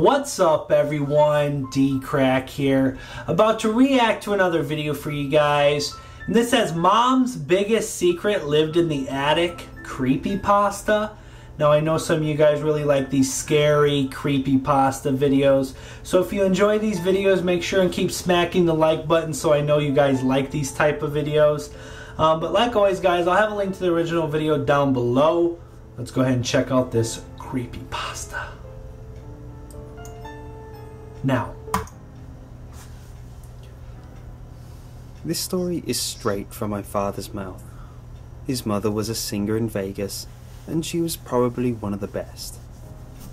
What's up everyone, DKRACK here, about to react to another video for you guys. And this says Mom's Biggest Secret Lived in the Attic Creepypasta. Now I know some of you guys really like these scary creepypasta videos, so if you enjoy these videos, make sure and keep smacking the like button so I know you guys like these type of videos. But like always guys, I'll have a link to the original video down below. Let's go ahead and check out this creepypasta. Now, this story is straight from my father's mouth. His mother was a singer in Vegas, and she was probably one of the best.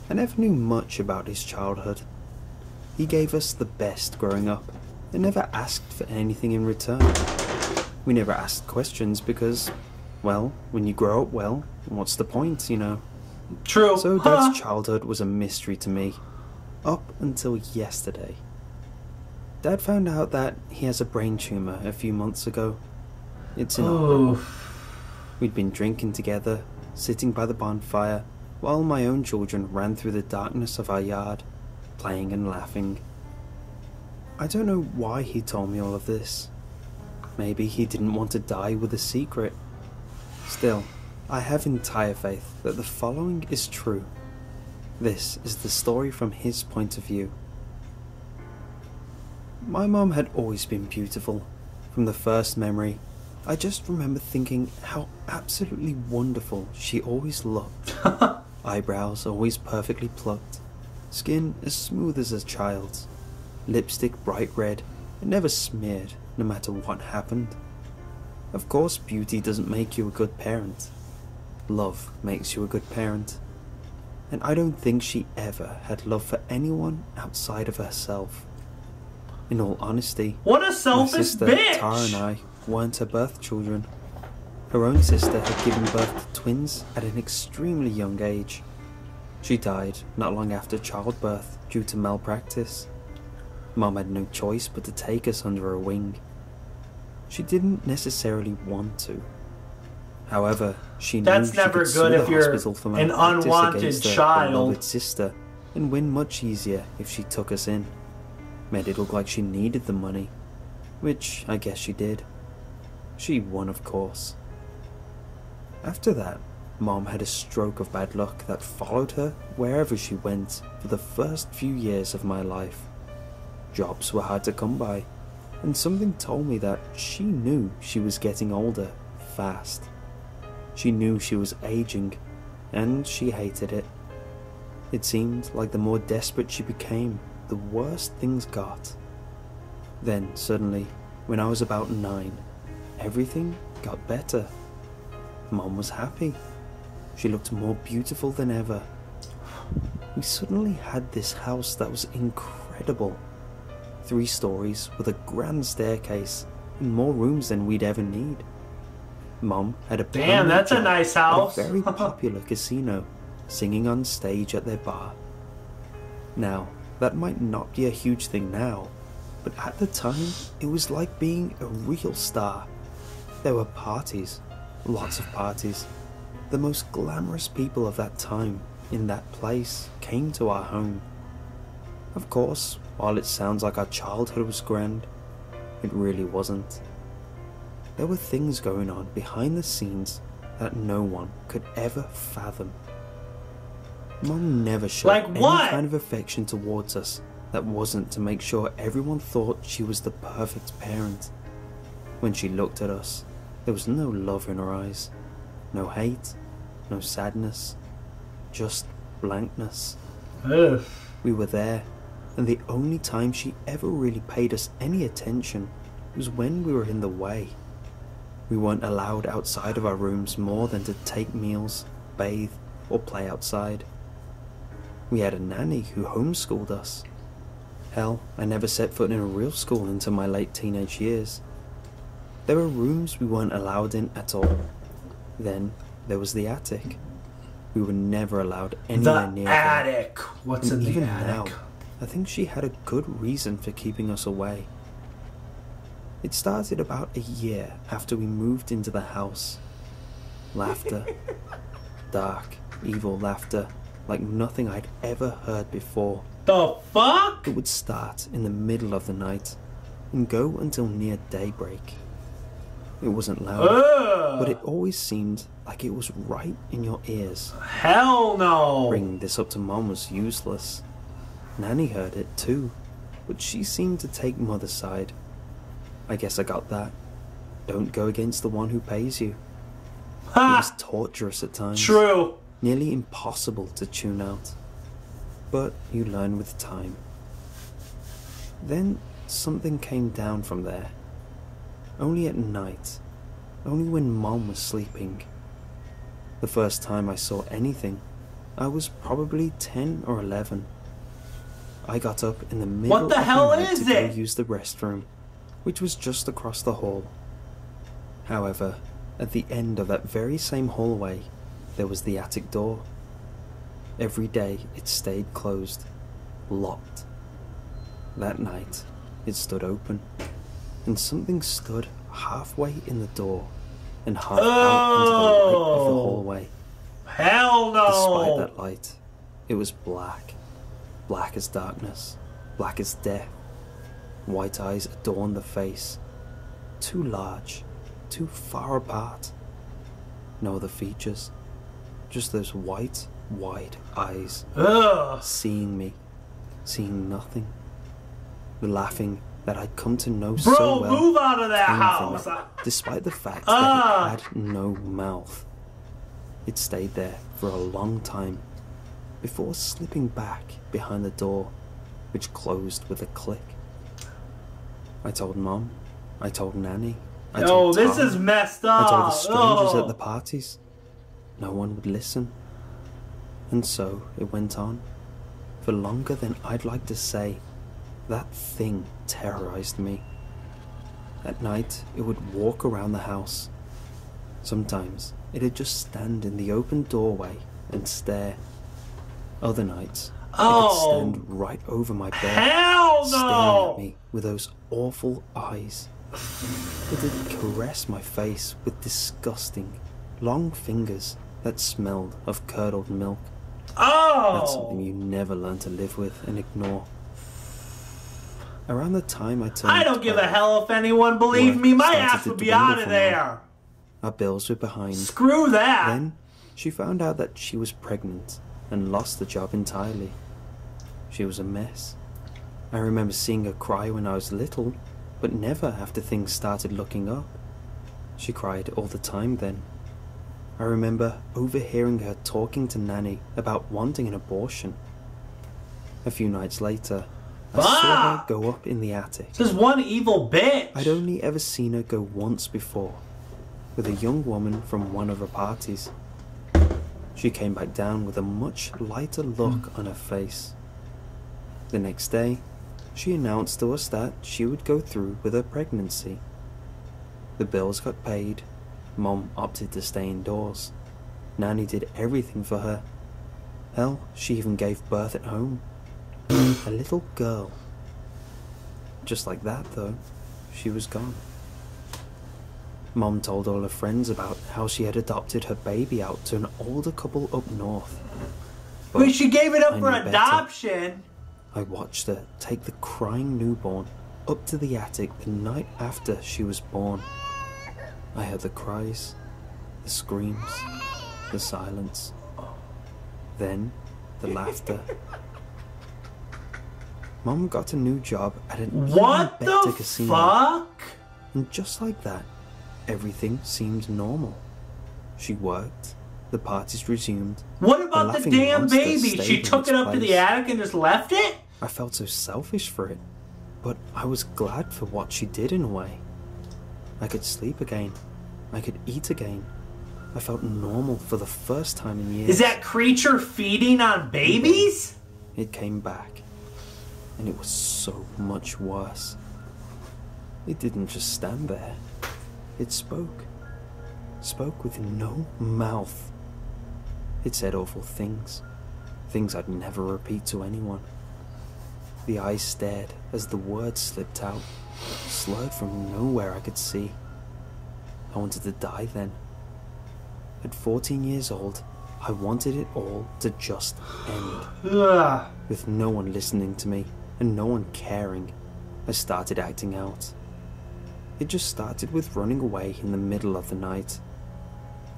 I never knew much about his childhood. He gave us the best growing up, and never asked for anything in return. We never asked questions because, well, when you grow up well, what's the point, you know? True. So Dad's childhood was a mystery to me. Up until yesterday. Dad found out that he has a brain tumor a few months ago. It's inoperable. We'd been drinking together, sitting by the bonfire, while my own children ran through the darkness of our yard, playing and laughing. I don't know why he told me all of this. Maybe he didn't want to die with a secret. Still, I have entire faith that the following is true. This is the story from his point of view. My mom had always been beautiful. From the first memory, I just remember thinking how absolutely wonderful she always looked. Eyebrows always perfectly plucked, skin as smooth as a child's, lipstick bright red and never smeared no matter what happened. Of course, beauty doesn't make you a good parent. Love makes you a good parent. And I don't think she ever had love for anyone outside of herself. In all honesty, what a selfish my sister, bitch! Tara, and I weren't her birth children. Her own sister had given birth to twins at an extremely young age. She died not long after childbirth due to malpractice. Mom had no choice but to take us under her wing. She didn't necessarily want to. However, she knew That's she never could sue good the if you're hospital for an malpractice unwanted against her child. beloved sister, and win much easier if she took us in. Made it look like she needed the money, which I guess she did. She won, of course. After that, Mom had a stroke of bad luck that followed her wherever she went for the first few years of my life. Jobs were hard to come by, and something told me that she knew she was getting older fast. She knew she was aging, and she hated it. It seemed like the more desperate she became, the worse things got. Then, suddenly, when I was about 9, everything got better. Mom was happy. She looked more beautiful than ever. We suddenly had this house that was incredible. 3 stories with a grand staircase and more rooms than we'd ever need. Mom had a Damn, that's a nice house. A very popular casino, singing on stage at their bar. Now, that might not be a huge thing now, but at the time, it was like being a real star. There were parties, lots of parties. The most glamorous people of that time, in that place, came to our home. Of course, while it sounds like our childhood was grand, it really wasn't. There were things going on behind the scenes that no one could ever fathom. Mom never showed any kind of affection towards us that wasn't to make sure everyone thought she was the perfect parent. When she looked at us, there was no love in her eyes, no hate, no sadness, just blankness. Ugh. We were there, and the only time she ever really paid us any attention was when we were in the way. We weren't allowed outside of our rooms more than to take meals, bathe, or play outside. We had a nanny who homeschooled us. Hell, I never set foot in a real school until my late teenage years. There were rooms we weren't allowed in at all. Then there was the attic. We were never allowed anywhere near the attic. What's in the even attic? now, I think she had a good reason for keeping us away. It started about a year after we moved into the house. Laughter. Dark, evil laughter, like nothing I'd ever heard before, The fuck? It would start in the middle of the night and go until near daybreak. It wasn't loud, but it always seemed like it was right in your ears. Hell no! Bringing this up to Mom was useless. Nanny heard it too, but she seemed to take Mother's side. I guess I got that. Don't go against the one who pays you. Ha! It was torturous at times. True. Nearly impossible to tune out. But you learn with time. Then something came down from there. Only at night. Only when Mom was sleeping. The first time I saw anything, I was probably 10 or 11. I got up in the middle What the of hell the night is to go it? use the restroom, which was just across the hall. However, at the end of that very same hallway, there was the attic door. Every day it stayed closed, locked. That night, it stood open, and something stood halfway in the door and half out into the light of the hallway. Hell no! Despite that light, it was black. Black as darkness, black as death. White eyes adorned the face. Too large, too far apart. No other features. Just those white, wide eyes. Ugh. Seeing me. Seeing nothing. The laughing that I'd come to know Bro, so well. move out of that came house! from it, despite the fact that it had no mouth. It stayed there for a long time, before slipping back behind the door, which closed with a click. I told Mom, I told Nanny, I told this Tom, is messed up! I told the strangers at the parties. No one would listen. And so it went on, for longer than I'd like to say. That thing terrorized me. At night, it would walk around the house. Sometimes, it'd just stand in the open doorway and stare. Other nights, it would stand right over my bed, Hell no! staring at me with those awful eyes. It'd caress my face with disgusting, long fingers that smelled of curdled milk. That's something you never learn to live with and ignore. Around the time I turned I don't give a 12, hell if anyone believed me. My started ass to would be dwindle out of for there. Our bills were behind. Screw that. Then she found out that she was pregnant and lost the job entirely. She was a mess. I remember seeing her cry when I was little, but never after things started looking up. She cried all the time then. I remember overhearing her talking to Nanny about wanting an abortion. A few nights later, I saw her go up in the attic. This is one evil bitch. I'd only ever seen her go once before, with a young woman from one of her parties. She came back down with a much lighter look on her face. The next day, she announced to us that she would go through with her pregnancy. The bills got paid. Mom opted to stay indoors. Nanny did everything for her. Hell, she even gave birth at home. A little girl. Just like that, though, she was gone. Mom told all her friends about how she had adopted her baby out to an older couple up north. But Wait, she gave it up I for knew better. adoption. I watched her take the crying newborn up to the attic the night after she was born. I heard the cries, the screams, the silence. Then, the laughter. Mom got a new job at an even What better the casino. fuck? And just like that, everything seemed normal. She worked, the parties resumed. What about the laughing damn monster baby? stayed She in took its it up to the place. attic and just left it? I felt so selfish for it, but I was glad for what she did in a way. I could sleep again. I could eat again. I felt normal for the first time in years. Is that creature feeding on babies? It came back, and it was so much worse. It didn't just stand there. It spoke. Spoke with no mouth. It said awful things. Things I'd never repeat to anyone. The eyes stared as the words slipped out, slurred from nowhere I could see. I wanted to die then. At 14 years old, I wanted it all to just end. Ugh. With no one listening to me and no one caring, I started acting out. It just started with running away in the middle of the night.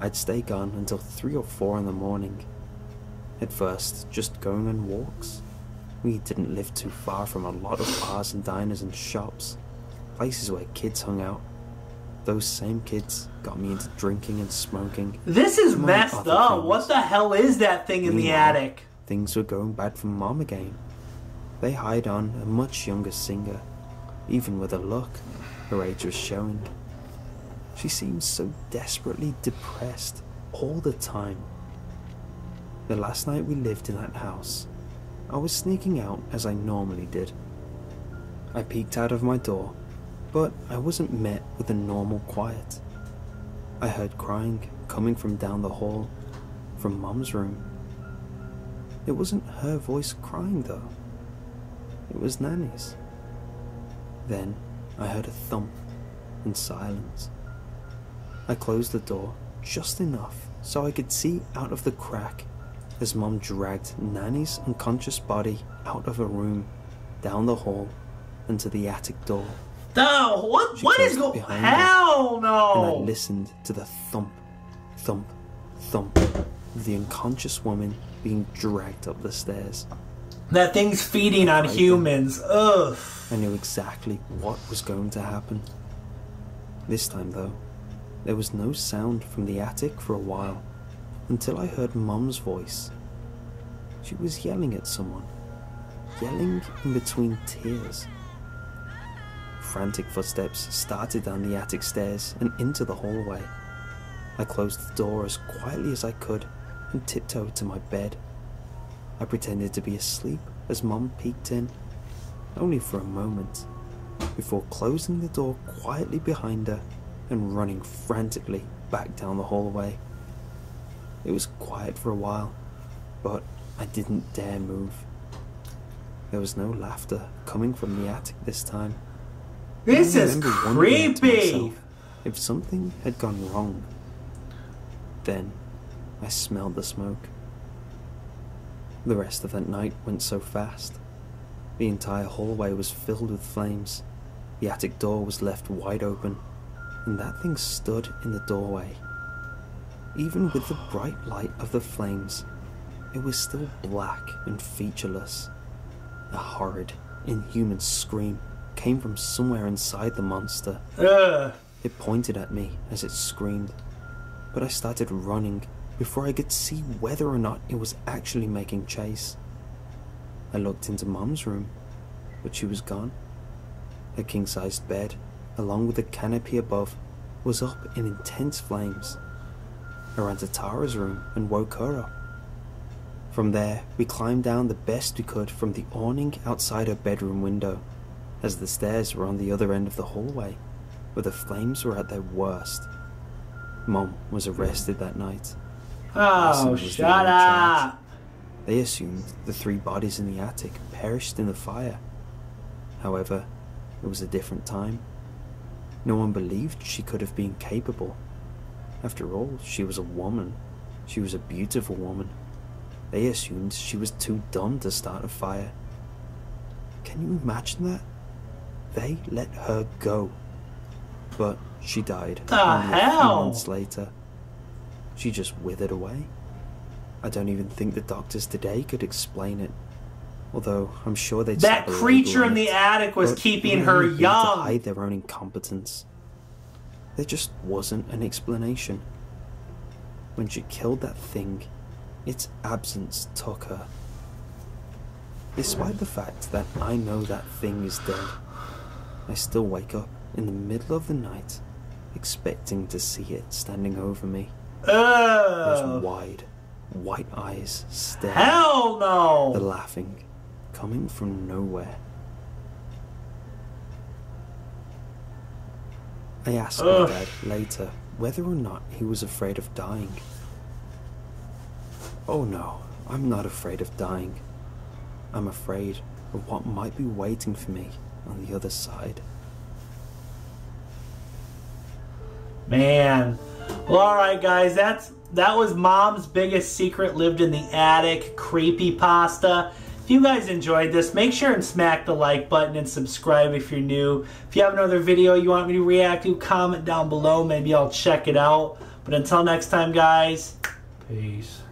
I'd stay gone until 3 or 4 in the morning. At first, just going on walks. We didn't live too far from a lot of bars and diners and shops, places where kids hung out. Those same kids got me into drinking and smoking. This is among messed other up. things. What the hell is that thing in the Meanwhile, attic? Things were going bad for Mom again. They hired on a much younger singer. Even with a look, her age was showing. She seemed so desperately depressed all the time. The last night we lived in that house, I was sneaking out as I normally did. I peeked out of my door, but I wasn't met with a normal quiet. I heard crying coming from down the hall, from Mom's room. It wasn't her voice crying though. It was Nanny's. Then I heard a thump and silence. I closed the door just enough so I could see out of the crack as Mom dragged Nanny's unconscious body out of her room, down the hall, and to the attic door. No, what is going on? Hell no! And I listened to the thump, thump, thump of the unconscious woman being dragged up the stairs. That thing's feeding on humans. Ugh. I knew exactly what was going to happen. This time, though, there was no sound from the attic for a while, until I heard Mom's voice. She was yelling at someone, yelling in between tears. Frantic footsteps started down the attic stairs and into the hallway. I closed the door as quietly as I could and tiptoed to my bed. I pretended to be asleep as Mom peeked in, only for a moment, before closing the door quietly behind her and running frantically back down the hallway. It was quiet for a while, but I didn't dare move. There was no laughter coming from the attic this time. This I is remember wondering to creepy. myself if something had gone wrong. Then I smelled the smoke. The rest of that night went so fast. The entire hallway was filled with flames. The attic door was left wide open, and that thing stood in the doorway. Even with the bright light of the flames, it was still black and featureless. A horrid, inhuman scream came from somewhere inside the monster. Ugh. It pointed at me as it screamed, but I started running before I could see whether or not it was actually making chase. I looked into Mom's room, but she was gone. Her king-sized bed, along with the canopy above, was up in intense flames. I ran to Tara's room and woke her up. From there, we climbed down the best we could from the awning outside her bedroom window, as the stairs were on the other end of the hallway, where the flames were at their worst. Mom was arrested that night. Oh, shut up. They assumed the 3 bodies in the attic perished in the fire. However, it was a different time. No one believed she could have been capable. After all, she was a woman. She was a beautiful woman. They assumed she was too dumb to start a fire. Can you imagine that? They let her go. But she died The only a few hell? months later. She just withered away. I don't even think the doctors today could explain it. Although I'm sure they'd That slap a label creature on in it. the attic was But keeping it would her only be to young. hide their own incompetence. There just wasn't an explanation. When she killed that thing, its absence took her. Despite the fact that I know that thing is dead, I still wake up in the middle of the night, expecting to see it standing over me. Those Ugh. wide, white eyes staring. Hell The no. laughing coming from nowhere. I asked my dad later whether or not he was afraid of dying. Oh no, I'm not afraid of dying. I'm afraid of what might be waiting for me on the other side. Man. Well, alright guys, that's that was Mom's Biggest Secret Lived in the Attic Creepypasta. If you guys enjoyed this, make sure and smack the like button and subscribe if you're new. If you have another video you want me to react to, comment down below. Maybe I'll check it out. But until next time, guys, peace.